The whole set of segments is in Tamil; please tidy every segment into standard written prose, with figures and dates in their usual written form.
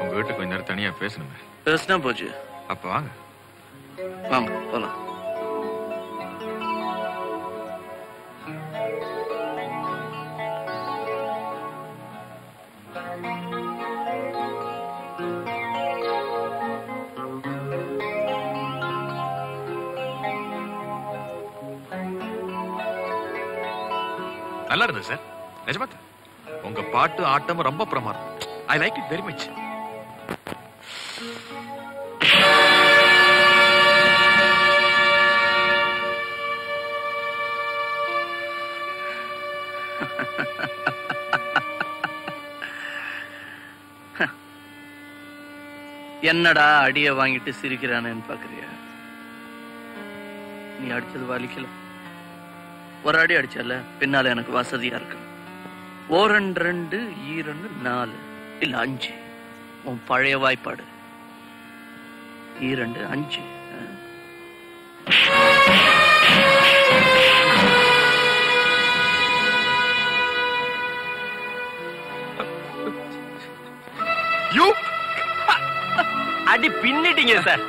உங்ககிட்ட கொஞ்ச நேரம் தனியா பேசணுமே. பேசினா போச்சு. அப்ப வாங்க வாங்க போலாம். நல்லா இருந்தது சார். நிஜமா உங்க பாட்டு ஆட்டமும் ரொம்ப பிரமாதம். I like it very much. என்னடா அடிய வாங்கிட்டு சிரிக்கிறானேன்னு பாக்குறியா? நீ அடிச்சது வலிக்கல. ஒரு அடி அடிச்சல பின்னால எனக்கு வசதியா இருக்கு. 1 2 2 4 இல்ல 5. உன் பழைய வாய்ப்பாடு 2 5. அடி பின்னிட்டீங்க சார்.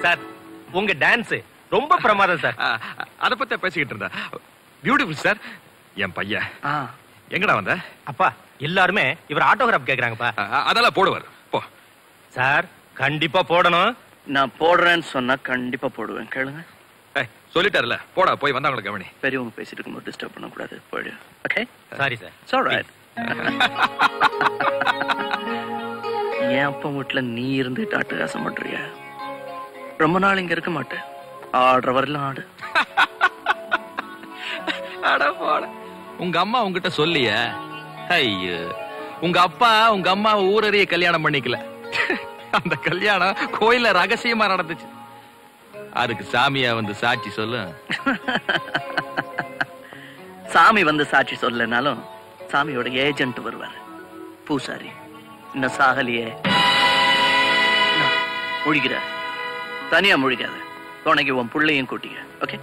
சார் உங்க டான்ஸ் ரொம்ப பிரமாதம் சார். அத பத்தி பேசிக்கிட்டு இருந்தா. Beautiful sir. என் பையன் எங்கடா வந்த? அப்பா எல்லாருமே இவர் ஆட்டோகிராஃப் கேக்குறாங்கப்பா. அதெல்லாம் போடுவார். போ சார். கண்டிப்பா போடணும். நான் போடுறேன்னு சொன்னா கண்டிப்பா போடுவேன். கேளுங்க. சொல்லிட்டாருல போடா. போய் வந்தவங்களுக்கு கவனி. பெரியவங்க பேசிட்டு இருக்கும்போது டிஸ்டர்ப் பண்ண கூடாது. போயிடு. Okay sorry sir. It's alright. என் அப்பா வீட்டுல நீ இருந்துட்டு அட்டகாசம் பண்றிய. ரொம்ப நாள் இங்க இருக்க மாட்டேன். ஆடுற வரலாம் ஆடு. உங்க அம்மா உங்ககிட்ட சொல்லிய? ஐயோ, உங்க அப்பா உங்க அம்மா ஊரறிய கல்யாணம் பண்ணிக்கல. அந்த கல்யாணம் கோயில ரகசியமா நடந்துச்சு. அதுக்கு சாமியா வந்து சாட்சி சொல்லு. சாமி வந்து சாட்சி சொல்லனாலும் சாமியோட ஏஜென்ட் வருவாரு. பூசாரி இன்னும் சாகலியே. முழிக்கிற தனியா முழிக்காத. துணைக்கு உன் புள்ளையும் கூட்டிக்க. ஓகே.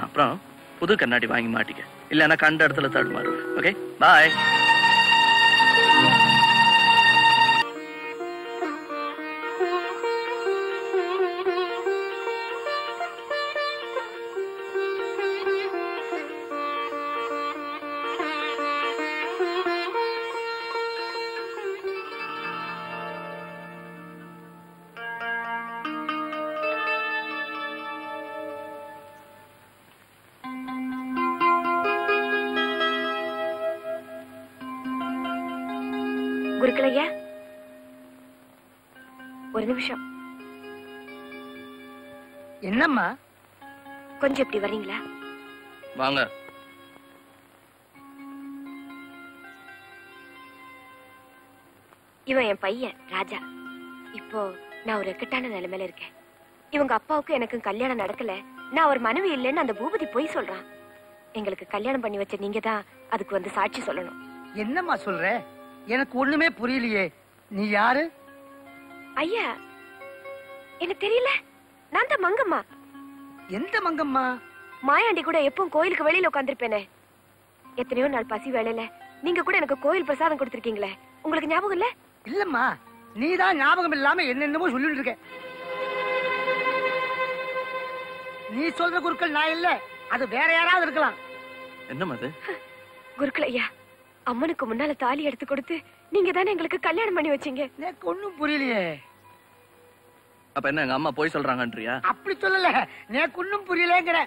அப்புறம் புது கண்ணாடி வாங்கி மாட்டிக்க. இல்லன்னா கண்ட இடத்துல தடுமாறுவேன். Okay bye. குருக்களையா ஒரு நிமிஷம். என்னம்மா? கொஞ்சம் இப்படி வர்றீங்களா? வாங்க. இவன் என் பையன் ராஜா. இப்போ நான் ஒரு இக்கட்டான நிலைமையில இருக்கேன். இவங்க அப்பாவுக்கு எனக்கு கல்யாணம் நடக்கல. நான் ஒரு மனைவி இல்லைன்னு அந்த பூபதி போய் சொல்றான். எங்களுக்கு கல்யாணம் பண்ணி வச்ச நீங்க தான் அதுக்கு வந்து சாட்சி சொல்லணும். என்னம்மா சொல்ற? எனக்கு ஒண்ணுமே புரியலையே. நீ யாரு? ஐயா எனக்கு தெரியல. நான் தான் மங்கம்மா. எந்த மங்கம்மா? மாயாண்டி கூட எப்பவும் கோயிலுக்கு வெளியில உட்காந்துருப்பேனே. எத்தனையோ நாள் பசி வேலையில நீங்க கூட எனக்கு கோயில் பிரசாதம் கொடுத்திருக்கீங்களே. உங்களுக்கு ஞாபகம் இல்ல? இல்லம்மா, நீதான் ஞாபகம் இல்லாம என்னென்னமோ சொல்லிட்டு இருக்க. நீ சொல்ற குருக்கள் நான் இல்ல, அது வேற யாராவது இருக்கலாம். என்னம்மா அது? குருக்கள் ஐயா, அம்மனுக்கு முன்னால தாலி எடுத்து கொடுத்து நீங்க தானே எங்களுக்கு கல்யாணம் பண்ணி வச்சீங்க. எனக்கு ஒண்ணும் புரியலையே. அப்ப என்ன எங்க அம்மா போய் சொல்றாங்கன்றியா? அப்படி சொல்லல, எனக்கு ஒண்ணும் புரியலங்கற.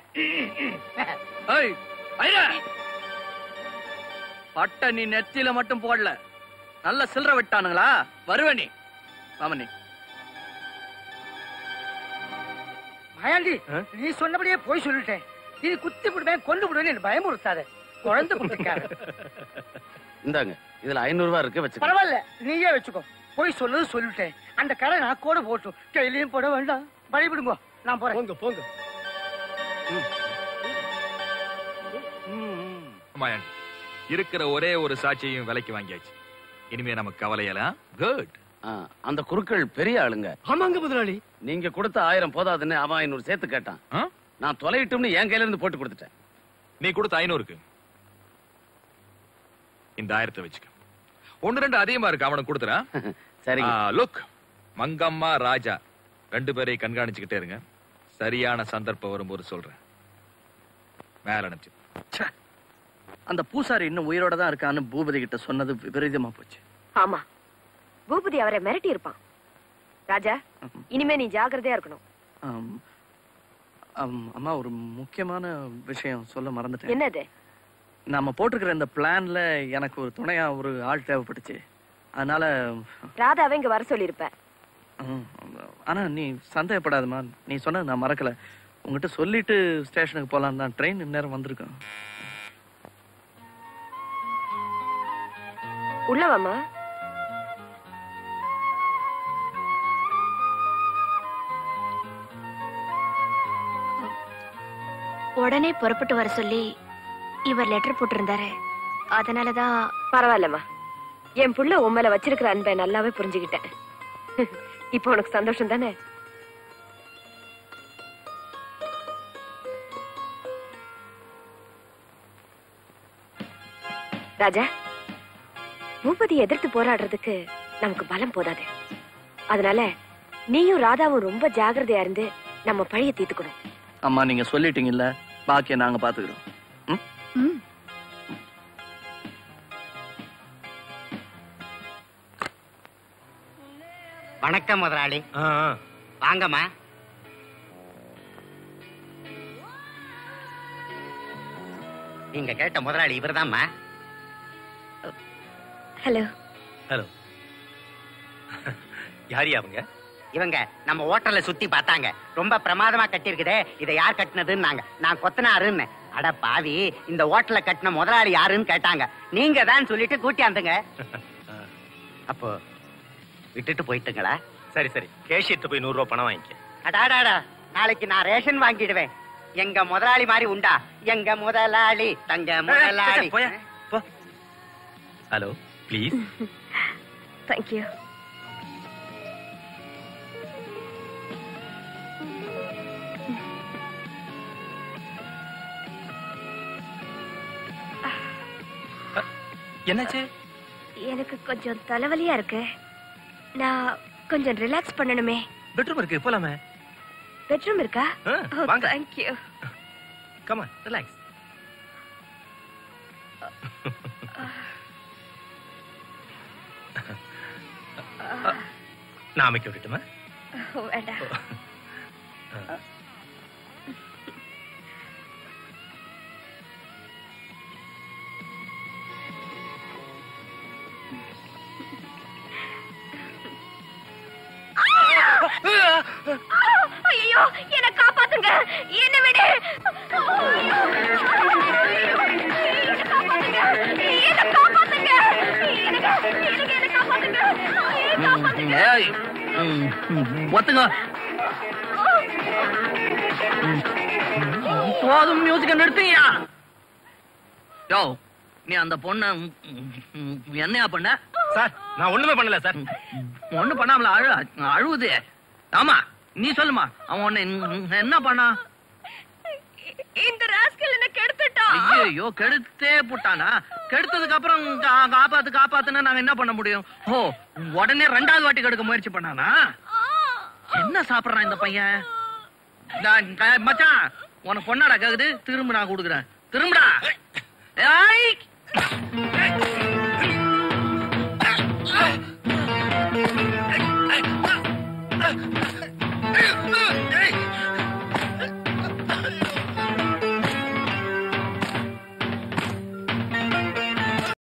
பட்ட நீ நெத்தியில மட்டும் போடல, நல்ல சில்லற விட்டானுங்களா? வருவனி மாமனி. மாயாண்டி, நீ சொன்னபடியே போய் சொல்லிட்டேன். நீ குத்தி விடுவேன் கொண்டு விடுவேன் பயமுறுத்தாத. குழந்தை குட்டிக்கார. இந்தாங்க, இதுல 500 ரூபாய் இருக்கு, வச்சு. பரவாயில்ல, நீயே வச்சுக்கோ. போய் சொல்லுது சொல்லிட்டேன். அந்த கடை நான் கூட போட்டும், கையிலையும் போட வேண்டாம். வழிவிடுங்க, நான் போறேன். போங்க போங்க. இருக்கிற ஒரே ஒரு சாட்சியையும் விலைக்கு வாங்கியாச்சு. இனிமே நமக்கு கவலையெல்லாம் குட். அந்த குருக்கள் பெரிய ஆளுங்க. ஆமாங்க முதலாளி. நீங்க கொடுத்த 1000 போதாதுன்னு அவன் 500 சேர்த்து கேட்டான். நான் தொலையிட்டும்னு என் கையில இருந்து போட்டு கொடுத்துட்டேன். நீ கொடுத்த 500க்கு இந்த 1000 வச்சுக்க. 1-2 அதிகமா இருக்கு, அவனுக்கு கொடுத்துறேன். சரிங்க. லுக், மங்கம்மா ராஜா 2 பேரையும் கண்காணிச்சுக்கிட்டே இருங்க. சரியான சந்தர்ப்பம் வரும்போது சொல்றேன். மேல அனுப்பிச்சு. அந்த பூசாரி இன்னும் உயிரோட தான் இருக்கான்னு பூபதி கிட்ட சொன்னது விபரீதமா போச்சு. ஆமா, பூபதி அவரை மிரட்டி இருப்பான். ராஜா, இனிமே நீ ஜாக்கிரதையா இருக்கணும். அம்மா, ஒரு முக்கியமான விஷயம் சொல்ல மறந்துட்டேன். என்னது? நாம போட்டிருக்கிற இந்த பிளான்ல எனக்கு ஒரு துணையா ஒரு ஆள் தேவைப்பட்டுச்சு. அதனால ராதாவை இங்க வர சொல்லிருப்ப. ஆனா நீ சந்தேகப்படாதமா, நீ சொன்னது நான் மறக்கல. உங்ககிட்ட சொல்லிட்டு ஸ்டேஷனுக்கு போலாம் தான். ட்ரெயின் இந்நேரம் வந்திருக்கேன். உள்ளவாமா. உடனே புறப்பட்டு வர சொல்லி இவர் லெட்டர் போட்டிருந்தாரு. அதனாலதான். பரவாயில்லம்மா, என் புள்ள உண்மையில வச்சிருக்கிற அன்பை நல்லாவே புரிஞ்சுக்கிட்டேன். இப்போ உனக்கு சந்தோஷம் தானே? ராஜா, பூபதி எதிர்த்து போராடுறதுக்கு நமக்கு பலம் போதாது. அதனால நீயும் ராதாவும் ரொம்ப ஜாகிரதையா இருந்து நம்ம பழைய தீர்த்துக்கணும். அம்மா, நீங்க சொல்லிட்டீங்கல்ல, பாக்கிய நாங்க பாத்துக்கிறோம். வணக்கம் முதலாளி. வாங்கம்மா. நீங்க கேட்ட முதலாளி இவர்தாம்மா. ஹலோ. ஹலோ. யாரு அவங்க? இவங்க நம்ம ஹோட்டல்ல சுத்தி பார்த்தாங்க. ரொம்ப பிரமாதமா கட்டிருக்குதே, இதை யார் கட்டினதுன்னு நான் கொத்தனாருன்னு. அட பாவி, இந்த ஹோட்டல்ல கட்டின முதலாளி யாருன்னு கேட்டாங்க. நீங்க தான் சொல்லிட்டு கூட்டியாந்துங்க. அப்போ விட்டுட்டு போயிட்டுங்களா? சரி சரி, கேஷியர்ட்ட போய் 100 ரூபாய் பணம் வாங்கிக்க. அடாடாடா, நாளைக்கு நான் ரேஷன் வாங்கிடுவேன். எங்க முதலாளி மாதிரி உண்டா? எங்க முதலாளி, தங்க முதலாளி. Hello, please. தேங்க்யூ. என்னாச்சு? எனக்கு கொஞ்சம் தலைவலியா இருக்கு. நான் கொஞ்சம் ரிலாக்ஸ் பண்ணணுமே. பெட்ரூம் இருக்கு, போலாமே. பெட்ரூம் இருக்கா? வாங்க. தேங்க்யூ. Come on, relax. நான் அமைக்க விட்டுட்டுமா? வேண்டாம். ஐயோ, என்ன காப்பாத்துங்க, என்ன விடு. ஒத்துங்க. போதும், மியூசிக்க நிறுத்துங்கயா. யோ, நீ அந்த பொண்ண என்னையா பண்ண? சார், நான் ஒண்ணுமே பண்ணல சார். ஒண்ணு பண்ணாமல அழுவுது. ஆமா, நீ சொல்லுமா, அவன் உன்னை என்ன பண்ணா? இந்த ராஸ்கல் என்ன கெடுத்துட்டான். ஐயோ, கெடுத்தே போட்டானா? கெடுத்ததுக்கு அப்புறம் காப்பாத்துன்னா நாங்க என்ன பண்ண முடியும்? ஓ, உடனே 2வது வாட்டி கெடுக்க முயற்சி பண்ணானா? என்ன சாப்பிடுறான் இந்த பையன்? மச்சான், உனக்கு பொண்ணாடா கேக்குது, திரும்ப நான் கொடுக்குறேன். திரும்படா.